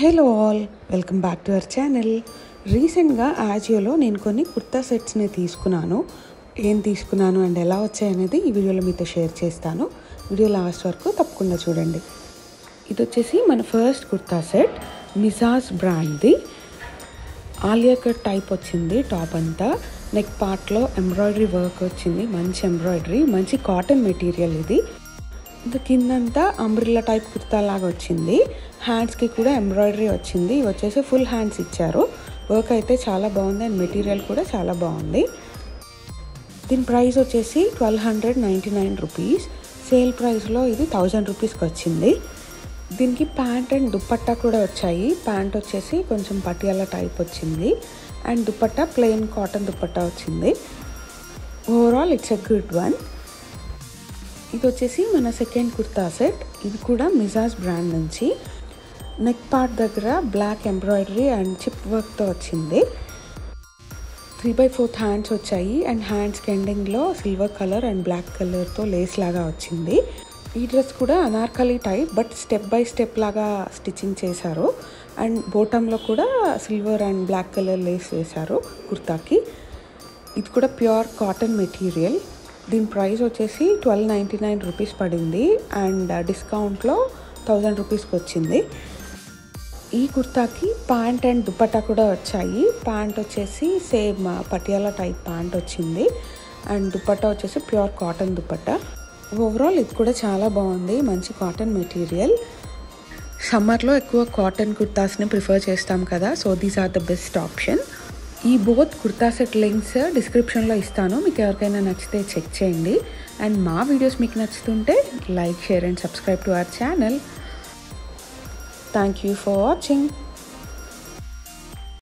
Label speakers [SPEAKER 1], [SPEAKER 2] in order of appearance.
[SPEAKER 1] Hello all, welcome back to our channel. రీసెంట్గా ఆజియోలో నేను కొన్ని కుర్తా సెట్స్ని తీసుకున్నాను. ఏం తీసుకున్నాను అండ్ ఎలా వచ్చాయనేది ఈ వీడియోలో మీతో షేర్ చేస్తాను. వీడియో లాస్ట్ వరకు తప్పకుండా చూడండి. ఇది వచ్చేసి మన ఫస్ట్ కుర్తా సెట్, మిజాజ్ బ్రాండ్ది. ఆలియా కట్ టైప్ వచ్చింది. టాప్ అంతా నెక్ పార్ట్లో ఎంబ్రాయిడరీ వర్క్ వచ్చింది. మంచి ఎంబ్రాయిడరీ, మంచి కాటన్ మెటీరియల్ ఇది. ఇది కిందంతా అంబ్రిల్లా టైప్ కుర్తా లాగా వచ్చింది. హ్యాండ్స్కి కూడా ఎంబ్రాయిడరీ వచ్చింది. ఇవి వచ్చేసి ఫుల్ హ్యాండ్స్ ఇచ్చారు. వర్క్ అయితే చాలా బాగుంది అండ్ మెటీరియల్ కూడా చాలా బాగుంది. దీని ప్రైస్ వచ్చేసి 1299 రూపీస్. సేల్ ప్రైస్లో ఇది 1000 రూపీస్కి వచ్చింది. దీనికి ప్యాంట్ అండ్ దుప్పట్టా కూడా వచ్చాయి. ప్యాంట్ వచ్చేసి కొంచెం పటియాలా టైప్ వచ్చింది and dupatta plain cotton dupatta వచ్చింది. Overall it's a good one. ఇది వచ్చేసి మన సెకండ్ కుర్తా సెట్. ఇది కూడా మిజాజ్ బ్రాండ్ నుంచి. నెక్ పార్ట్ దగ్గర బ్లాక్ ఎంబ్రాయిడరీ అండ్ చిప్ వర్క్తో వచ్చింది. 3/4 హ్యాండ్స్ వచ్చాయి అండ్ హ్యాండ్స్కి ఎండింగ్లో సిల్వర్ కలర్ అండ్ బ్లాక్ కలర్తో లేస్ లాగా వచ్చింది. ఈ డ్రెస్ కూడా Anarkali type, but step by step లాగా స్టిచ్చింగ్ చేశారు అండ్ బోటంలో కూడా silver and black colour Lay's వేశారు కుర్తాకి. ఇది కూడా ప్యూర్ కాటన్ మెటీరియల్. దీని ప్రైస్ వచ్చేసి 1299 రూపీస్ పడింది అండ్ డిస్కౌంట్లో 1000 రూపీస్కి వచ్చింది. ఈ కుర్తాకి ప్యాంట్ అండ్ దుపట్టా కూడా వచ్చాయి. ప్యాంట్ వచ్చేసి సేమ్ పటియాలా టైప్ ప్యాంట్ వచ్చింది అండ్ దుపట్టా వచ్చేసి ప్యూర్ కాటన్ దుపట్టా. ఓవరాల్ ఇది కూడా చాలా బాగుంది, మంచి కాటన్ మెటీరియల్. సమ్మర్లో ఎక్కువ కాటన్ కుర్తాస్ని ప్రిఫర్ చేస్తాం కదా, so these are the best option. ఈ బోత్ కుర్తా సెట్ లింక్స్ డిస్క్రిప్షన్లో ఇస్తాను. మీకు ఎవరికైనా నచ్చితే చెక్ చేయండి అండ్ మా వీడియోస్ మీకు నచ్చుతుంటే like, share and subscribe to our channel. Thank you for watching.